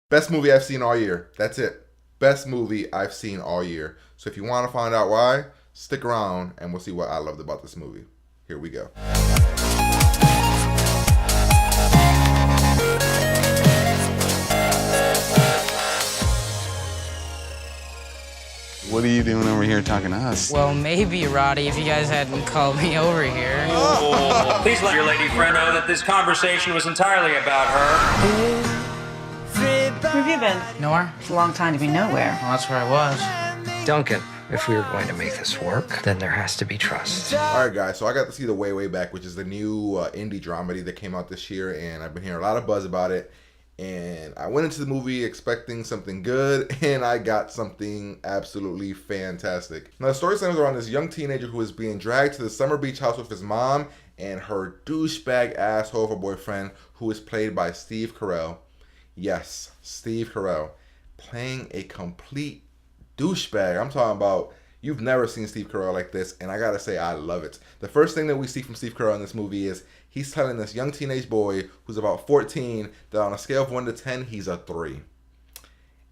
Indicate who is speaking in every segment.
Speaker 1: Best movie I've seen all year. That's it. Best movie I've seen all year. So if you want to find out why, stick around and we'll see what I loved about this movie. Here we go.
Speaker 2: What are you doing over here talking to us?
Speaker 3: Well, maybe, Roddy, if you guys hadn't called me over here.
Speaker 4: Please let your lady friend know that this conversation was entirely about her.
Speaker 5: Where have you been?
Speaker 3: Nowhere?
Speaker 5: It's a long time to be nowhere.
Speaker 3: Well, that's where I was.
Speaker 6: Duncan, if we are going to make this work, then there has to be trust.
Speaker 1: Alright guys, so I got to see The Way Back, which is the new indie dramedy that came out this year, and I've been hearing a lot of buzz about it. And I went into the movie expecting something good, and I got something absolutely fantastic. Now the story centers around this young teenager who is being dragged to the summer beach house with his mom and her douchebag asshole of a boyfriend, who is played by Steve Carell. Yes, Steve Carell, playing a complete douchebag. I'm talking about, you've never seen Steve Carell like this, and I gotta say, I love it. The first thing that we see from Steve Carell in this movie is he's telling this young teenage boy who's about 14 that on a scale of 1 to 10, he's a 3.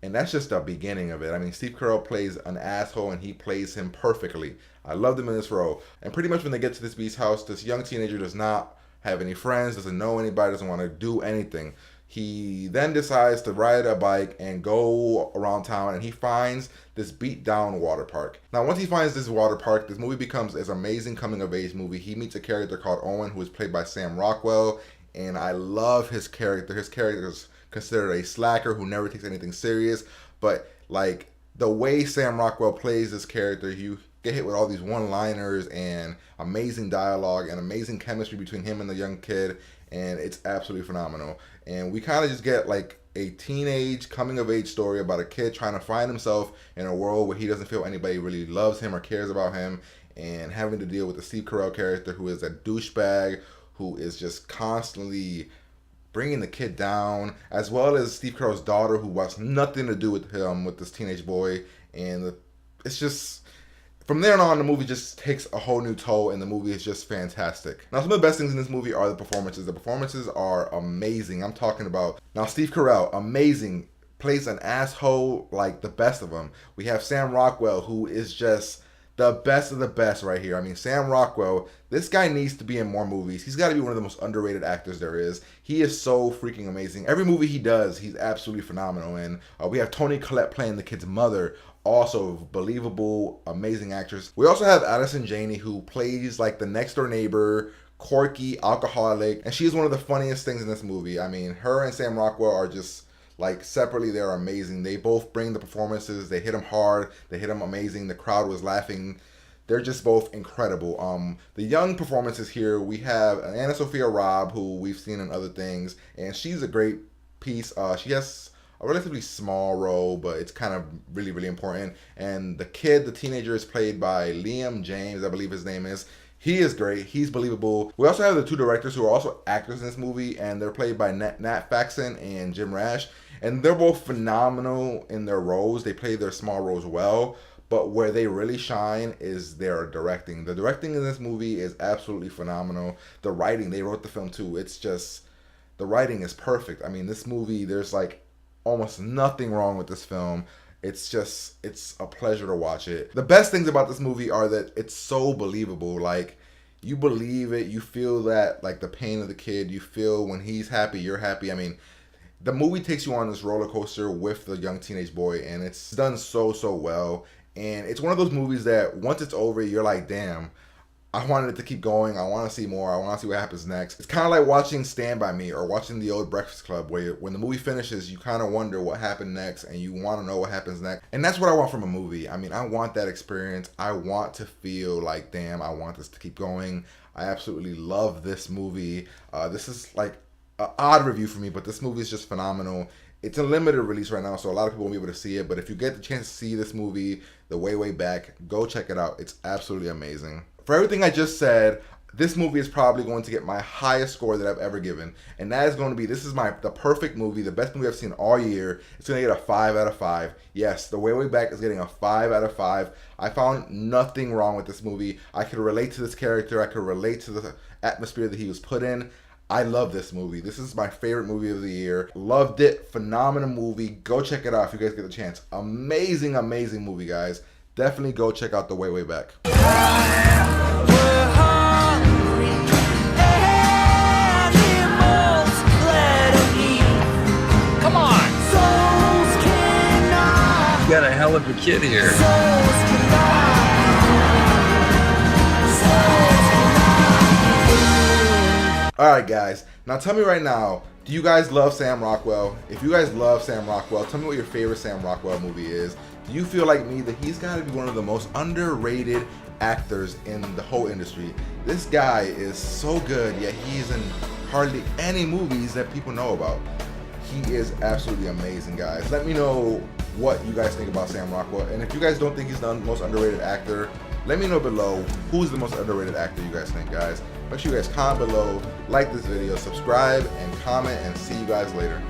Speaker 1: And that's just the beginning of it. I mean, Steve Carell plays an asshole, and he plays him perfectly. I loved him in this role. And pretty much when they get to this beach house, this young teenager does not have any friends, doesn't know anybody, doesn't want to do anything. He then decides to ride a bike and go around town, and he finds this beat down water park. Now once he finds this water park, this movie becomes this amazing coming of age movie. He meets a character called Owen, who is played by Sam Rockwell, and I love his character. His character is considered a slacker who never takes anything serious, but like the way Sam Rockwell plays this character, you get hit with all these one-liners and amazing dialogue and amazing chemistry between him and the young kid, and it's absolutely phenomenal. And we kind of just get like a teenage coming of age story about a kid trying to find himself in a world where he doesn't feel anybody really loves him or cares about him, and having to deal with the Steve Carell character, who is a douchebag who is just constantly bringing the kid down, as well as Steve Carell's daughter, who wants nothing to do with him, with this teenage boy. And it's just, from there on, the movie just takes a whole new toll, and the movie is just fantastic. Now, some of the best things in this movie are the performances. The performances are amazing. I'm talking about, now Steve Carell, amazing, plays an asshole like the best of them. We have Sam Rockwell, who is just the best of the best right here. I mean, Sam Rockwell, this guy needs to be in more movies. He's got to be one of the most underrated actors there is. He is so freaking amazing. Every movie he does, he's absolutely phenomenal in. We have Toni Collette playing the kid's mother, also believable, amazing actress. We also have Addison Janey, who plays like the next door neighbor, quirky alcoholic, and she's one of the funniest things in this movie. I mean, her and Sam Rockwell are just, like, separately, they're amazing. They both bring the performances. They hit them hard. They hit them amazing. The crowd was laughing. They're just both incredible. The young performances here, we have Anna Sophia Robb, who we've seen in other things, and she's a great piece. She has a relatively small role, but it's kind of really, really important. And the kid, the teenager, is played by Liam James, I believe his name is. He is great. He's believable. We also have the two directors who are also actors in this movie, and they're played by Nat Faxon and Jim Rash. And they're both phenomenal in their roles. They play their small roles well, but where they really shine is their directing. The directing in this movie is absolutely phenomenal. The writing, they wrote the film too. It's just, the writing is perfect. I mean, this movie, there's like almost nothing wrong with this film. It's just, it's a pleasure to watch it. The best things about this movie are that it's so believable. Like, you believe it, you feel that, like, the pain of the kid, you feel when he's happy, you're happy. I mean, the movie takes you on this roller coaster with the young teenage boy, and it's done so, so well. And it's one of those movies that once it's over, you're like, damn, I wanted it to keep going. I want to see more. I want to see what happens next. It's kind of like watching Stand By Me or watching The Old Breakfast Club, where when the movie finishes, you kind of wonder what happened next, and you want to know what happens next. And that's what I want from a movie. I mean, I want that experience. I want to feel like, damn, I want this to keep going. I absolutely love this movie. This is like an odd review for me, but this movie is just phenomenal. It's a limited release right now, so a lot of people won't be able to see it. But if you get the chance to see this movie, The Way Back, go check it out. It's absolutely amazing. For everything I just said, this movie is probably going to get my highest score that I've ever given. And that is going to be, this is the perfect movie, the best movie I've seen all year. It's going to get a 5 out of 5. Yes, The Way Back is getting a 5 out of 5. I found nothing wrong with this movie. I could relate to this character. I could relate to the atmosphere that he was put in. I love this movie. This is my favorite movie of the year. Loved it. Phenomenal movie. Go check it out if you guys get the chance. Amazing, amazing movie, guys. Definitely go check out The Way, Way Back.
Speaker 3: Come on!
Speaker 6: You got a hell of a kid here.
Speaker 1: Alright guys, now tell me right now, do you guys love Sam Rockwell? If you guys love Sam Rockwell, tell me what your favorite Sam Rockwell movie is. Do you feel like me that he's got to be one of the most underrated actors in the whole industry? This guy is so good, yet he's in hardly any movies that people know about. He is absolutely amazing, guys. Let me know what you guys think about Sam Rockwell, and if you guys don't think he's the most underrated actor, let me know below who's the most underrated actor you guys think, guys. Make sure you guys comment below, like this video, subscribe, and comment, and see you guys later.